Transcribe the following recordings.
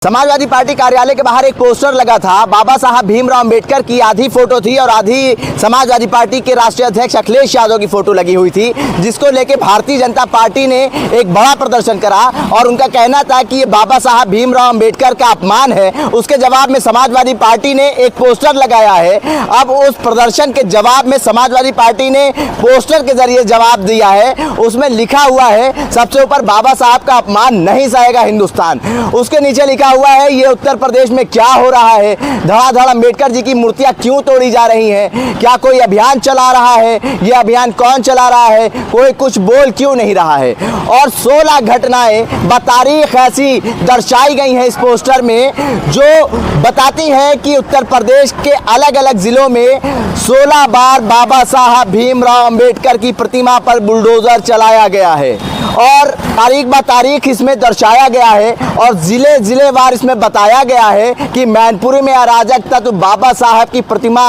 Samajwadi party कार्यालय के बाहर एक पोस्टर लगा था। बाबा साहब भीमराव अंबेडकर की आधी फोटो थी और आधी समाजवादी पार्टी के राष्ट्रीय अध्यक्ष अखिलेश यादव की फोटो लगी हुई थी, जिसको लेके भारतीय जनता पार्टी ने एक बड़ा प्रदर्शन करा और उनका कहना था कि ये बाबा साहब भीमराव अंबेडकर का अपमान है। उसके जवाब में समाजवादी पार्टी ने एक पोस्टर लगाया है। अब उस प्रदर्शन के जवाब में समाजवादी पार्टी ने पोस्टर के जरिए जवाब दिया है। उसमें लिखा हुआ है सबसे ऊपर, बाबा साहब का अपमान नहीं सहेगा हिंदुस्तान। उसके नीचे लिखा हुआ है ये उत्तर प्रदेश में क्या हो रहा है, धड़ाधड़ अंबेडकर जी की मूर्तियां क्यों तोड़ी जा रही हैं, क्या कोई अभियान चला रहा है, ये अभियान कौन चला रहा है, कोई कुछ बोल क्यों नहीं रहा है। और 16 घटनाएं बतारीख ऐसी दर्शाई गई हैं इस पोस्टर में जो बताती हैं कि उत्तर प्रदेश के अलग अलग जिलों में 16 बार बाबा साहब भीमराव अंबेडकर की प्रतिमा पर बुलडोजर चलाया गया है और तारीख ब तारीख इसमें दर्शाया गया है और जिले वार इसमें बताया गया है कि मैनपुरी में अराजक तत्व बाबा साहब की प्रतिमा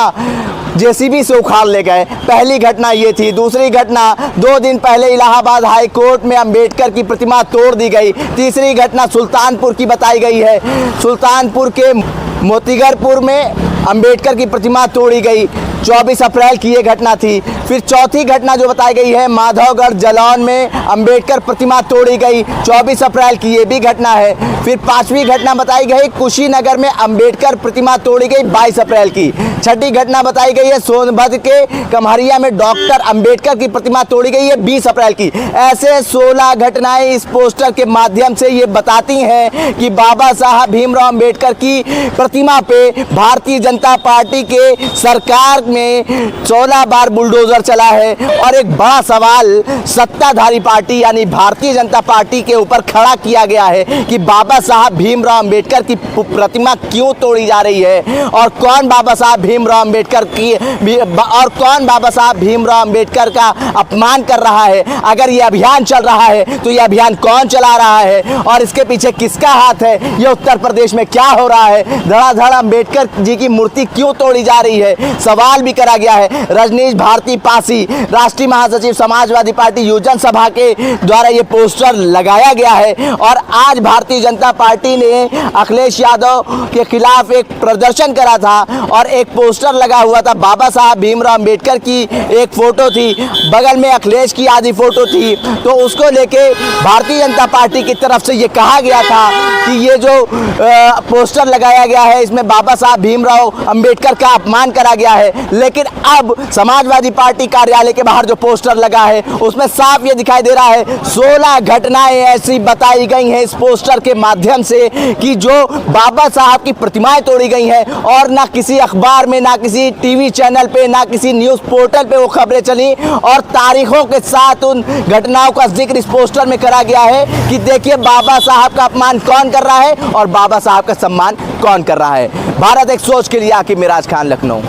जेसीबी से उखाड़ ले गए। पहली घटना ये थी। दूसरी घटना 2 दिन पहले इलाहाबाद हाई कोर्ट में अंबेडकर की प्रतिमा तोड़ दी गई। तीसरी घटना सुल्तानपुर की बताई गई है। सुल्तानपुर के मोतीगरपुर में अंबेडकर की प्रतिमा तोड़ी गई। 24 अप्रैल की ये घटना थी। फिर चौथी घटना जो बताई गई है माधवगढ़ जलौन में अंबेडकर प्रतिमा तोड़ी गई, 24 अप्रैल की ये भी घटना है। फिर 5वीं घटना बताई गई कुशीनगर में अंबेडकर प्रतिमा तोड़ी गई 22 अप्रैल की। छठी घटना बताई गई है सोनभद्र के कमहरिया में डॉक्टर अंबेडकर की प्रतिमा तोड़ी गई है 20 अप्रैल की। ऐसे 16 घटनाएं इस पोस्टर के माध्यम से ये बताती हैं कि बाबा साहब भीमराव अंबेडकर की प्रतिमा पे भारतीय जनता पार्टी के सरकार में 16 बार बुलडोजर चला है। और एक बड़ा सवाल सत्ताधारी पार्टी यानी भारतीय जनता पार्टी के ऊपर खड़ा किया गया है कि बाबा साहब भीमराव अंबेडकर की प्रतिमा क्यों तोड़ी जा रही है और कौन बाबा साहब भीमराव अंबेडकर की और कौन बाबा साहब भीमराव अंबेडकर का अपमान कर रहा है। अगर ये अभियान चल रहा है तो ये अभियान कौन चला रहा है और इसके पीछे किसका हाथ है। ये उत्तर प्रदेश में क्या हो रहा है, धड़ाधड़ अंबेडकर जी की मूर्ति क्यों तोड़ी जा रही है, सवाल भी करा गया है। रजनीश भारती पासी, राष्ट्रीय महासचिव समाजवादी पार्टी योजन सभा के द्वारा ये पोस्टर लगाया गया है और आज भारतीय जनता पार्टी ने अखिलेश यादव के खिलाफ एक प्रदर्शन करा था और एक पोस्टर लगा हुआ था। बाबा साहब भीमराव अंबेडकर की एक फोटो थी, बगल में अखिलेश की आधी फोटो थी। तो उसको लेके भारतीय जनता पार्टी की तरफ से ये कहा गया था कि ये जो पोस्टर लगाया गया है इसमें बाबा साहब भीमराव अंबेडकर का अपमान करा गया है। लेकिन अब समाजवादी पार्टी कार्यालय के बाहर जो पोस्टर लगा है उसमें साफ ये दिखाई दे रहा है 16 घटनाएं ऐसी बताई गई हैं इस पोस्टर के माध्यम से कि जो बाबा साहब की प्रतिमाएं तोड़ी गई हैं और ना किसी अखबार में, ना किसी टीवी चैनल पे, ना किसी न्यूज़ पोर्टल पे वो खबरें चली और तारीखों के साथ उन घटनाओं का जिक्र इस पोस्टर में करा गया है कि देखिए बाबा साहब का अपमान कौन कर रहा है और बाबा साहब का सम्मान कौन कर रहा है। भारत एक सोच के लिए, आकिब मिराज खान, लखनऊ।